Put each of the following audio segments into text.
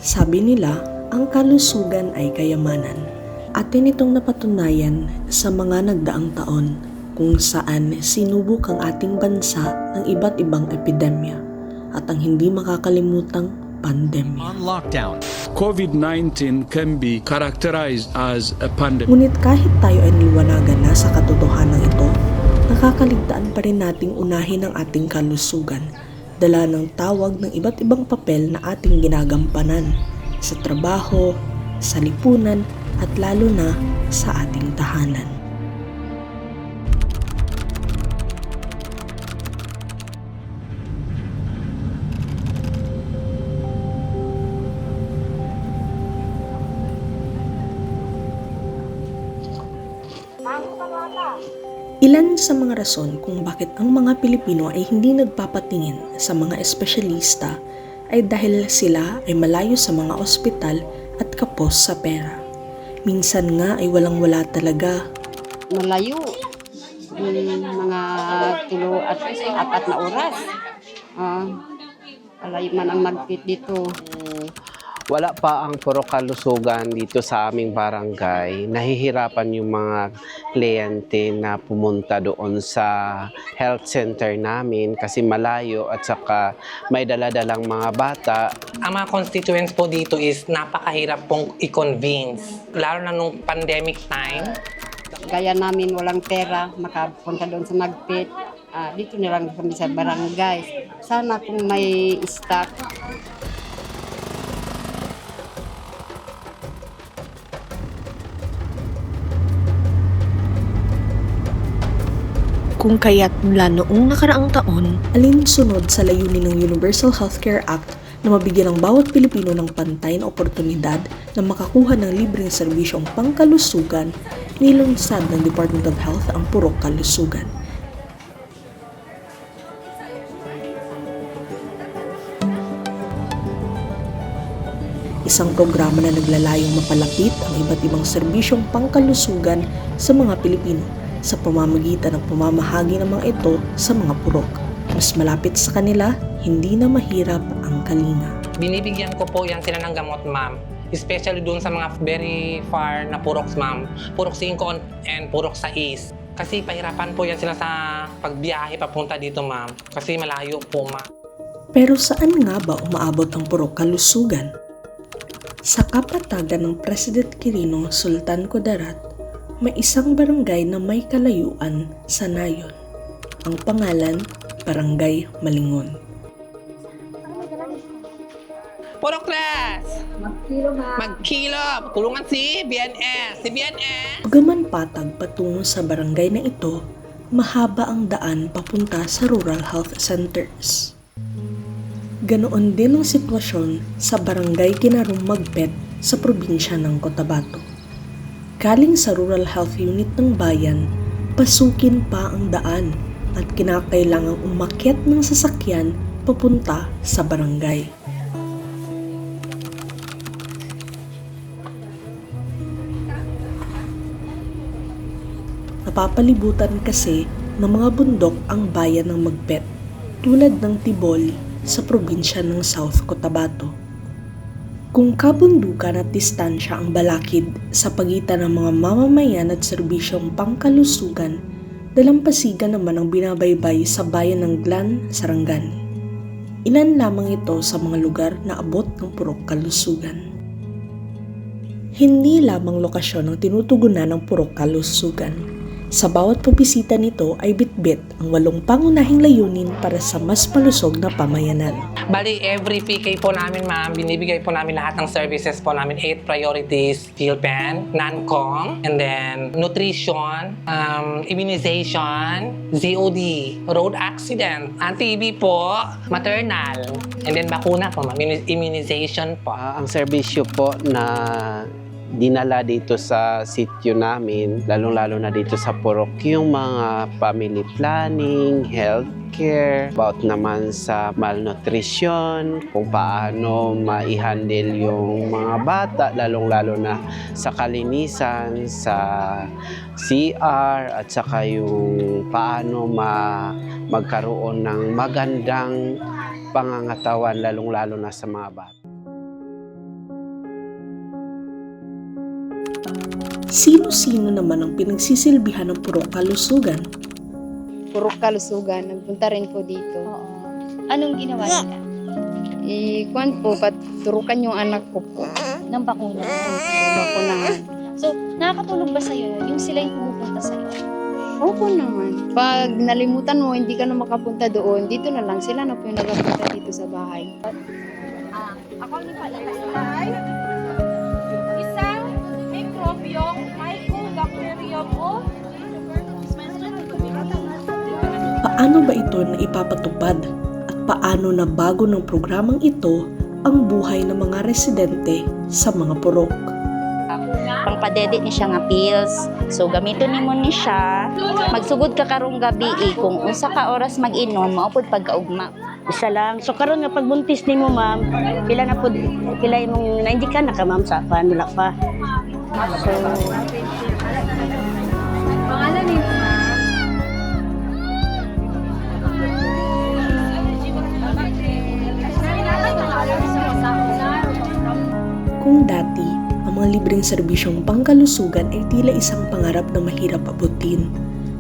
Sabi nila, ang kalusugan ay kayamanan. Atin itong napatunayan sa mga nagdaang taon kung saan sinubok ang ating bansa ng iba't ibang epidemya at ang hindi makakalimutang pandemya. On lockdown, COVID-19 can be characterized as a pandemic. Ngunit kahit tayo ay niliwanagan na sa katotohanan ito, nakakaligtaan pa rin nating unahin ang ating kalusugan, dala ng tawag ng iba't ibang papel na ating ginagampanan sa trabaho, sa lipunan, at lalo na sa ating tahanan. Ilan sa mga rason kung bakit ang mga Pilipino ay hindi nagpapatingin sa mga espesyalista ay dahil sila ay malayo sa mga ospital at kapos sa pera. Minsan nga ay walang-wala talaga. Malayo. Mga 3 at 4 na oras. Malayo man ang magpit dito. Wala pa ang purok kalusugan dito sa aming barangay. Nahihirapan yung mga kliyente na pumunta doon sa health center namin kasi malayo at saka may dala-dalang mga bata. Ang mga constituents po dito is napakahirap pong i-convince. Lalo na nung pandemic time. Gaya namin walang pera, makapunta doon sa magpit. Dito na lang kami sa barangay. Sana kung may stock. Kung kaya't mula noong nakaraang taon, alinsunod sa layunin ng Universal Healthcare Act na mabigyan ng bawat Pilipino ng pantay na oportunidad na makakuha ng libreng serbisyong pangkalusugan, nilunsad ng Department of Health ang Purok Kalusugan. Isang programa na naglalayong mapalapit ang iba't ibang serbisyong pangkalusugan sa mga Pilipino sa pamamagitan ng pamamahagi ng mga ito sa mga purok. Mas malapit sa kanila, hindi na mahirap ang kalinga. Binibigyan ko po yan sila ng gamot, ma'am. Especially doon sa mga very far na puroks, ma'am. Purok 5 and purok 6. Kasi pahirapan po yan sila sa pagbiyahe papunta dito, ma'am. Kasi malayo po, ma'am. Pero saan nga ba umaabot ang purok kalusugan? Sa kapatagan ng President Quirino Sultan Kudarat, may isang barangay na may kalayuan sa Nayon. Ang pangalan, Barangay Malingon. Purok class! Magkilo! Tulungan si BNS! Si BNS! Bagaman patag patungo sa barangay na ito, mahaba ang daan papunta sa rural health centers. Ganoon din ang sitwasyon sa Barangay Ginarong Magpet sa probinsya ng Cotabato. Galing sa Rural Health Unit ng bayan, pasukin pa ang daan at kinakailangang umakyat ng sasakyan papunta sa barangay. Napapalibutan kasi ng mga bundok ang bayan ng Magpet, tulad ng Tiboli sa probinsya ng South Cotabato. Kung kabundukan at distansya ang balakid sa pagitan ng mga mamamayan at serbisyong pangkalusugan, dalampasigan naman ang binabaybay sa bayan ng Glan, Sarangani. Ilan lamang ito sa mga lugar na abot ng purok kalusugan. Hindi lamang lokasyon ang tinutugunan ng purok kalusugan. Sa bawat pagbisita nito ay bitbit ang 8 pangunahing layunin para sa mas malusog na pamayanan. Bali, every PK po namin, ma'am, binibigay po namin lahat ng services po namin. 8 priorities, PhilPen, non-com, and then nutrition, immunization, ZOD, road accident, TB po, maternal, and then bakuna po, ma'am, immunization po. Ang serbisyo po na dinala dito sa sityo namin, lalong-lalo na dito sa Purok, yung mga family planning, healthcare, about naman sa malnutrition, kung paano ma-handle yung mga bata, lalong-lalo na sa kalinisan, sa CR, at saka yung paano magkaroon ng magandang pangangatawan, lalong-lalo na sa mga bata. Sino-sino naman ang pinagsisilbihan ng purok kalusugan? Purok kalusugan, nagpunta rin po dito. Oo. Anong ginawa nila? Kwan po, paturukan yung anak ko po. Ng bakuna. Bakunahan. So, nakakatulong ba sa'yo yun? Yung sila yung pumupunta sa'yo? Opo naman. Pag nalimutan mo, hindi ka na makapunta doon, dito na lang sila na po yung nagapunta dito sa bahay. Ako ni palakasay. Isang mikrobyong mycobacterium o Paano ba ito na ipapatupad? At paano na bago ng programang ito ang buhay ng mga residente sa mga purok? Pangpadede ni siya nga pills. So gamiton nimo ni siya. Magsugod ka karong gabi kung unsa ka oras mag-inom mao pud pagkaugma. Isa lang. So karon nga pagbuntis nimo ma'am, pila na pud pila imong naindika na ka ma'am sa panula pa. So pangalan ni ma'am. Kung dati, ang mga libreng serbisyong pangkalusugan ay tila isang pangarap na mahirap abutin.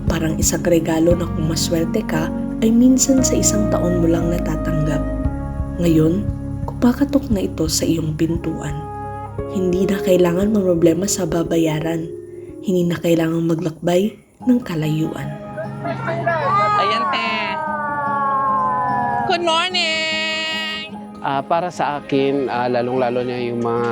Parang isang regalo na kung maswerte ka ay minsan sa isang taon mo lang natatanggap. Ngayon, kupakatok na ito sa iyong pintuan. Hindi na kailangan problema sa babayaran. Hindi na kailangan maglakbay ng kalayuan. Ayan, te. Good morning! Para sa akin, lalong-lalo na yung mga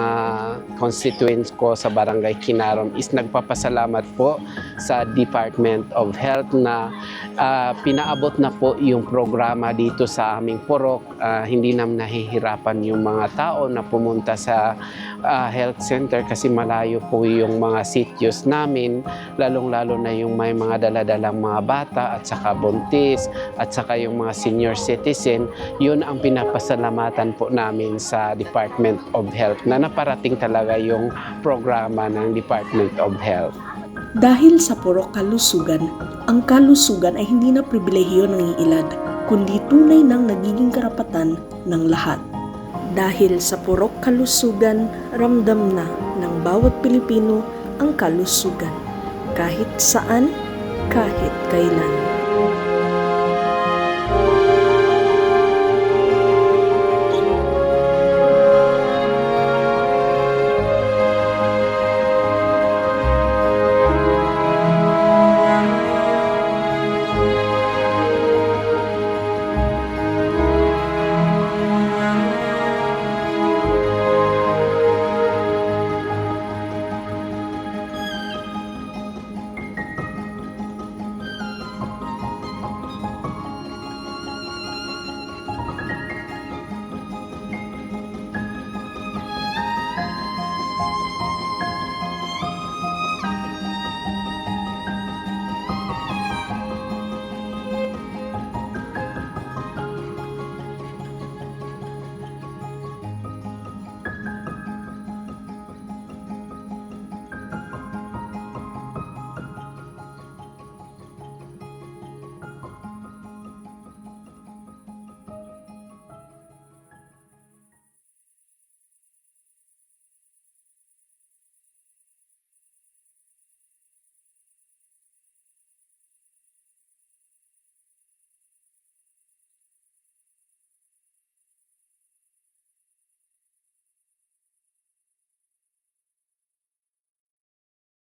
constituents ko sa Barangay Kinarom is nagpapasalamat po sa Department of Health na pinaabot na po yung programa dito sa aming purok. Hindi naman nahihirapan yung mga tao na pumunta sa health center kasi malayo po yung mga sityos namin, lalong-lalo na yung may mga daladalang mga bata at saka buntis at saka yung mga senior citizen. Yun ang pinapasalamatan po namin sa Department of Health na naparating talaga yung programa ng Department of Health. Dahil sa purok kalusugan, ang kalusugan ay hindi na pribilehiyo ng iilad, kundi tunay ng nagiging karapatan ng lahat. Dahil sa purok kalusugan, ramdam na ng bawat Pilipino ang kalusugan, kahit saan, kahit kailan.